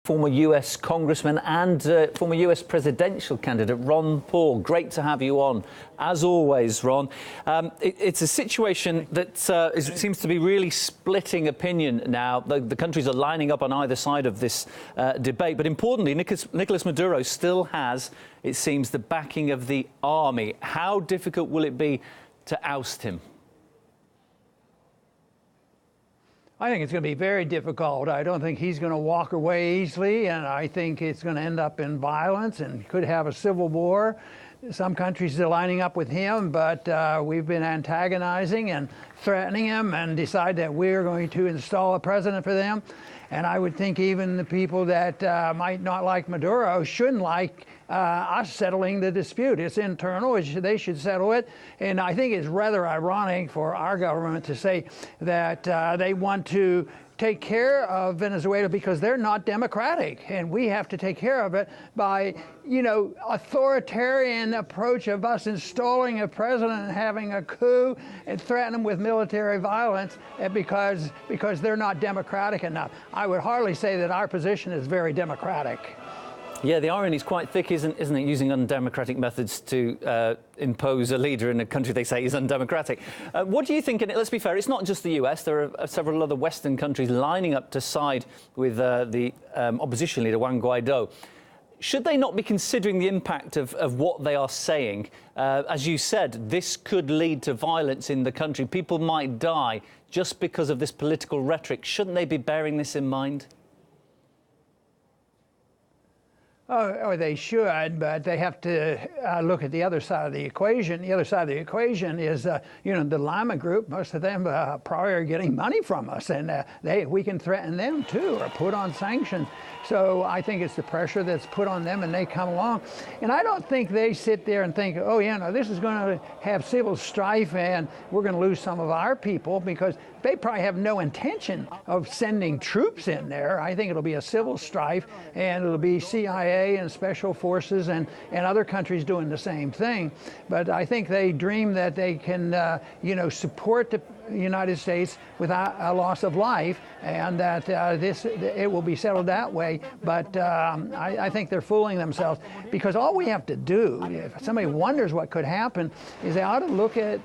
former US Congressman and former US presidential candidate Ron Paul. Great to have you on, as always, Ron. It's a situation that seems to be really splitting opinion now. The countries are lining up on either side of this debate. But importantly, Nicolas Maduro still has, it seems, the backing of the army. How difficult will it be to oust him? I think it's going to be very difficult. I don't think he's going to walk away easily, and I think it's going to end up in violence and could have a civil war. Some countries are lining up with him, but we've been antagonizing and threatening him and decide that we're going to install a president for them. And I would think even the people that might not like Maduro shouldn't like us settling the dispute. It's internal. They should settle it. And I think it's rather ironic for our government to say that they want to take care of Venezuela because they're not democratic, and we have to take care of it by, authoritarian approach of us installing a president and having a coup and threaten them with military violence because they're not democratic enough. I would hardly say that our position is very democratic. Yeah, the irony is quite thick, isn't it, using undemocratic methods to impose a leader in a country they say is undemocratic. What do you think, and let's be fair, it's not just the US, there are several other Western countries lining up to side with the opposition leader, Juan Guaido. Should they not be considering the impact of what they are saying? As you said, this could lead to violence in the country. People might die just because of this political rhetoric. Shouldn't they be bearing this in mind? Oh, they should, but they have to look at the other side of the equation. The other side of the equation is, the Lima Group. Most of them probably are getting money from us, and we can threaten them too, or put on sanctions. So I think it's the pressure that's put on them, and they come along. And I don't think they sit there and think, oh yeah, no, this is going to have civil strife, and we're going to lose some of our people, because they probably have no intention of sending troops in there. I think it'll be a civil strife, and it'll be CIA and special forces and other countries doing the same thing. But I think they dream that they can, support the United States without a loss of life, and that it will be settled that way. But I think they're fooling themselves, because all we have to do, if somebody wonders what could happen, is they ought to look at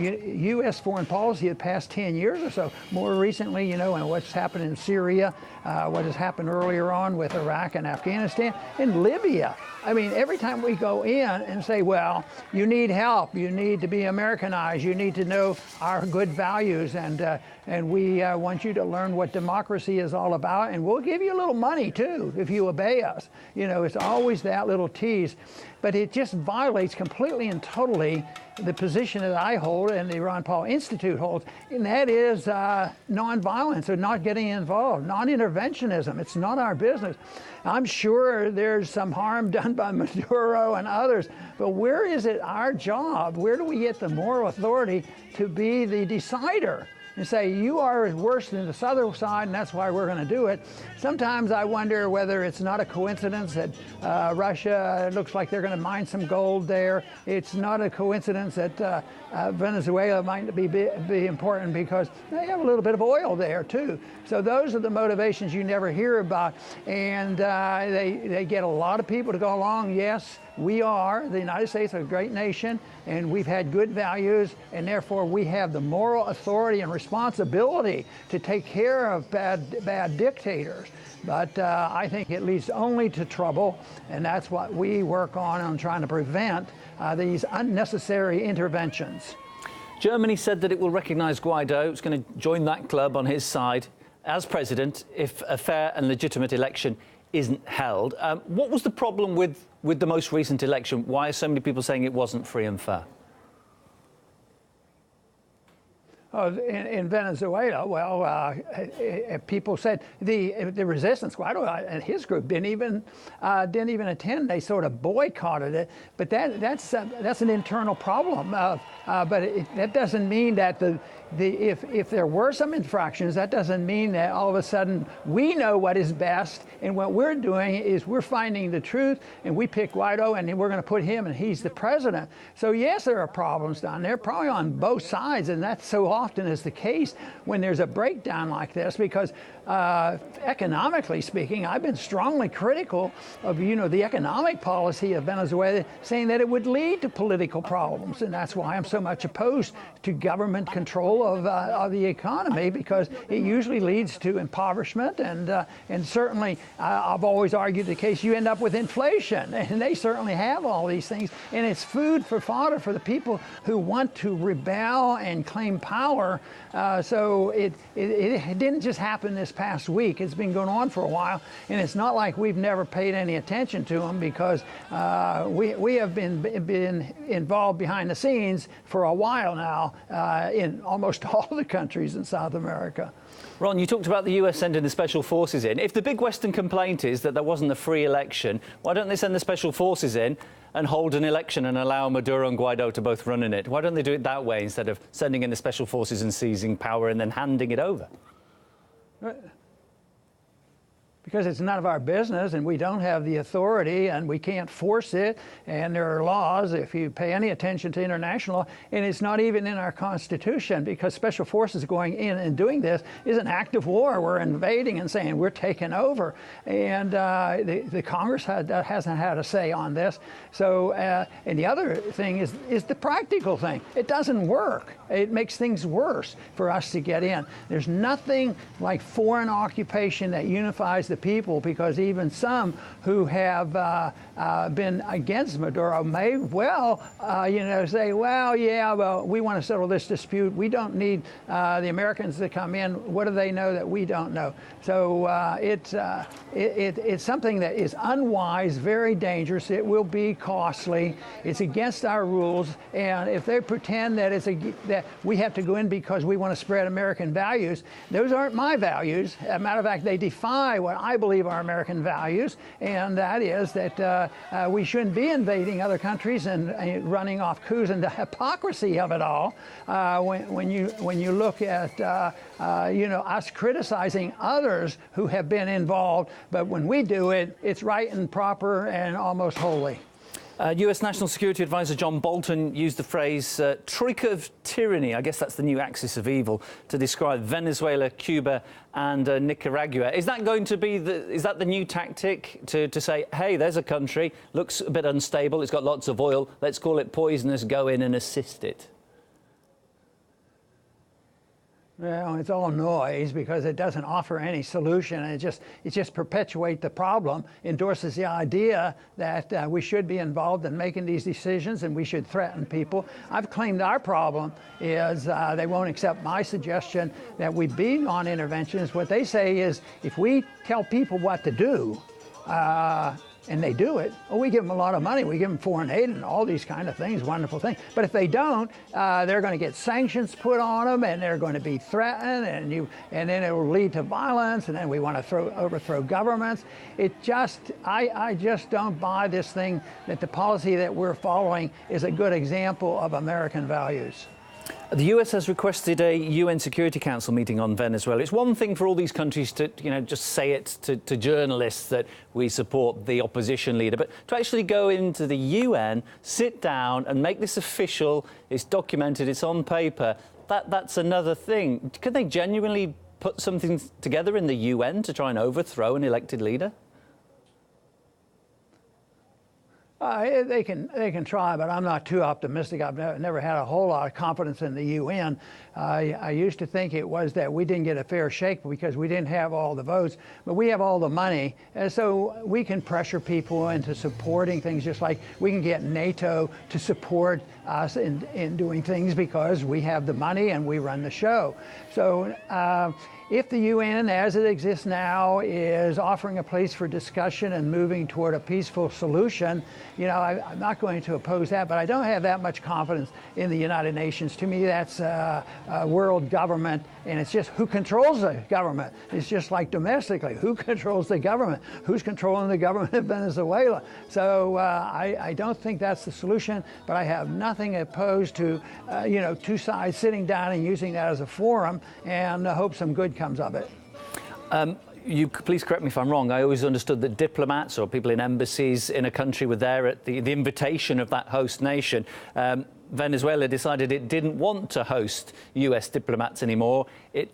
U.S. foreign policy the past 10 years or so. More recently, and what's happened in Syria, what has happened earlier on with Iraq and Afghanistan, and Libya. I mean, every time we go in and say, well, you need help, you need to be Americanized, you need to know our good values, and we want you to learn what democracy is all about, and we'll give you a little money too if you obey us. It's always that little tease. But it just violates completely and totally the position that I hold and the Ron Paul Institute holds, and that is nonviolence, or not getting involved, non-interventionism. It's not our business. I'm sure there's some harm done by Maduro and others, but where is it our job? Where do we get the moral authority to be the decider and say, you are worse than the southern side, and that's why we're going to do it? Sometimes I wonder whether it's not a coincidence that Russia looks like they're going to mine some gold there. It's not a coincidence that Venezuela might be important, because they have a little bit of oil there too. So those are the motivations you never hear about, and they get a lot of people to go along. Yes, we are, the United States, a great nation, and we've had good values, and therefore we have the moral authority and responsibility to take care of bad dictators. But I think it leads only to trouble, and that's what we work on trying to prevent these unnecessary interventions. Germany said that it will recognise Guaido. It's going to join that club on his side as president if a fair and legitimate election isn't held. What was the problem with the most recent election? Why are so many people saying it wasn't free and fair? In Venezuela, well, people said the resistance, Guaido and his group didn't even attend. They sort of boycotted it. But that's an internal problem. But that doesn't mean that if there were some infractions, that doesn't mean that all of a sudden we know what is best, and what we're doing is we're finding the truth, and we pick Guaido, and we're going to put him, and he's the president. So yes, there are problems down there, probably on both sides, and that's so often is the case when there's a breakdown like this, because Economically speaking, I've been strongly critical of, the economic policy of Venezuela, saying that it would lead to political problems, and that's why I'm so much opposed to government control of the economy, because it usually leads to impoverishment, and certainly I've always argued the case you end up with inflation, and they certainly have all these things, and it's food for fodder for the people who want to rebel and claim power. So it didn't just happen this past week. It's been going on for a while, and it's not like we've never paid any attention to them, because we have been involved behind the scenes for a while now in almost all the countries in South America. Ron, you talked about the US sending the special forces in. If the big Western complaint is that there wasn't a free election, why don't they send the special forces in and hold an election and allow Maduro and Guaido to both run in it? Why don't they do it that way instead of sending in the special forces and seizing power and then handing it over? Because it's none of our business, and we don't have the authority, and we can't force it, and there are laws, if you pay any attention to international law, and it's not even in our Constitution, because special forces going in and doing this is an act of war. We're invading and saying we're taking over, and the Congress hasn't had a say on this. So, and the other thing is the practical thing. It doesn't work. It makes things worse for us to get in. There's nothing like foreign occupation that unifies the people, because even some who have been against Maduro may well, say, well, yeah, well, we want to settle this dispute. We don't need the Americans to come in. What do they know that we don't know? So it's something that is unwise, very dangerous. It will be costly. It's against our rules. And if they pretend that that we have to go in because we want to spread American values, those aren't my values. As a matter of fact, they defy what I believe are American values, and that is that we shouldn't be invading other countries and running off coups, and the hypocrisy of it all. When you look at us criticizing others who have been involved, but when we do it, it's right and proper and almost holy. US National Security Advisor John Bolton used the phrase troika of tyranny, I guess that's the new axis of evil, to describe Venezuela, Cuba and Nicaragua. Is that going to be is that the new tactic to say, hey, there's a country, looks a bit unstable, it's got lots of oil, let's call it poisonous, go in and assist it? Well, it's all noise, because it doesn't offer any solution, and it just perpetuates the problem, endorses the idea that we should be involved in making these decisions and we should threaten people. I've claimed our problem is they won't accept my suggestion that we be non-interventionists. What they say is if we tell people what to do, and they do it, well, we give them a lot of money. We give them foreign aid and all these kind of things, wonderful things. But if they don't, they're going to get sanctions put on them, and they're going to be threatened, and then it will lead to violence, and then we want to overthrow governments. I just don't buy this thing that the policy that we're following is a good example of American values. The US has requested a UN Security Council meeting on Venezuela. It's one thing for all these countries to, just say it to journalists that we support the opposition leader, but to actually go into the UN, sit down and make this official, it's documented, it's on paper, that's another thing. Could they genuinely put something together in the UN to try and overthrow an elected leader? They can try, but I'm not too optimistic. I've never had a whole lot of confidence in the UN. I used to think it was that we didn't get a fair shake because we didn't have all the votes, but we have all the money, and so we can pressure people into supporting things, just like we can get NATO to support us in doing things because we have the money and we run the show. So if the UN, as it exists now, is offering a place for discussion and moving toward a peaceful solution, I'm not going to oppose that, but I don't have that much confidence in the United Nations. To me, that's a world government, and it's just who controls the government. It's just like domestically, who controls the government? Who's controlling the government of Venezuela? So I don't think that's the solution, but I have nothing opposed to, two sides sitting down and using that as a forum, and hope some good comes of it. You please correct me if I'm wrong. I always understood that diplomats or people in embassies in a country were there at the invitation of that host nation. Venezuela decided it didn't want to host US diplomats anymore. It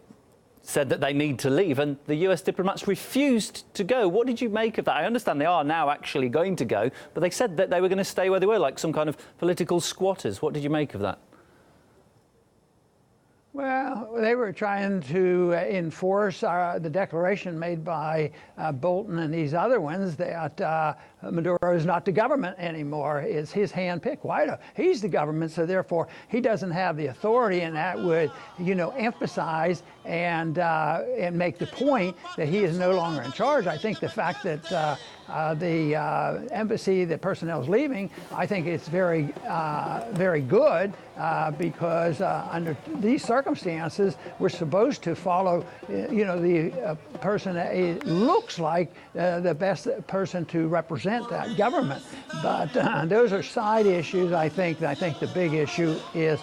said that they need to leave, and the US diplomats refused to go. What did you make of that? I understand they are now actually going to go, but they said that they were going to stay where they were, like some kind of political squatters. What did you make of that? Well, they were trying to enforce the declaration made by Bolton and these other ones that Maduro is not the government anymore. It's his hand-picked Guaido. He's the government, so therefore he doesn't have the authority, and that would, emphasize and make the point that he is no longer in charge. I think the fact that the embassy, the personnel is leaving, I think it's very, very good because under these circumstances, we're supposed to follow, the person that looks like the best person to represent that government. But those are side issues. I think the big issue is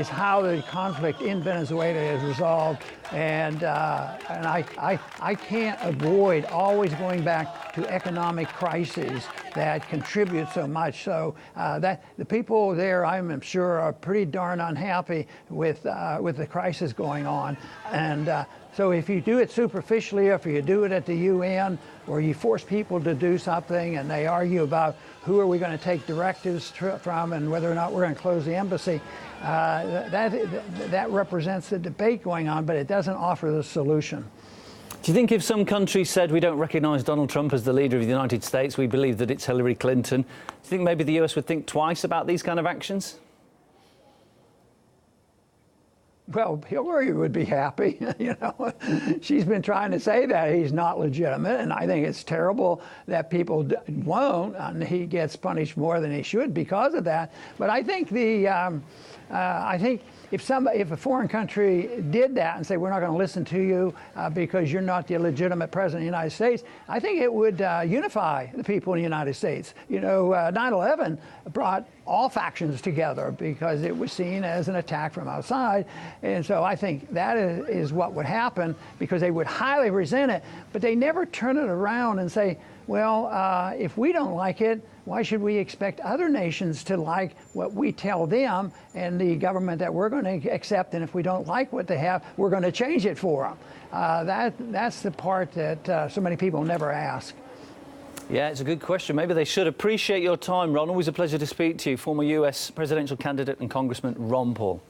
how the conflict in Venezuela is resolved. And I can't avoid always going back to economic crises that contribute so much. So that the people there, I'm sure, are pretty darn unhappy with the crisis going on. And so if you do it superficially, or if you do it at the UN, or you force people to do something and they argue about who are we going to take directives from and whether or not we're going to close the embassy, that represents the debate going on, but it doesn't offer the solution. Do you think if some countries said we don't recognise Donald Trump as the leader of the United States, we believe that it's Hillary Clinton, do you think maybe the US would think twice about these kind of actions? Well, Hillary would be happy. She's been trying to say that he's not legitimate, and I think it's terrible that people won't, and he gets punished more than he should because of that. But I think if a foreign country did that and say, we're not going to listen to you because you're not the legitimate president of the United States, I think it would unify the people in the United States. 9/11 brought all factions together because it was seen as an attack from outside. And so I think that is what would happen, because they would highly resent it, but they never turn it around and say, well, if we don't like it, why should we expect other nations to like what we tell them and the government that we're going to accept? And if we don't like what they have, we're going to change it for them. That's the part that so many people never ask. Yeah, it's a good question. Maybe they should. Appreciate your time, Ron. Always a pleasure to speak to you. Former US presidential candidate and Congressman Ron Paul.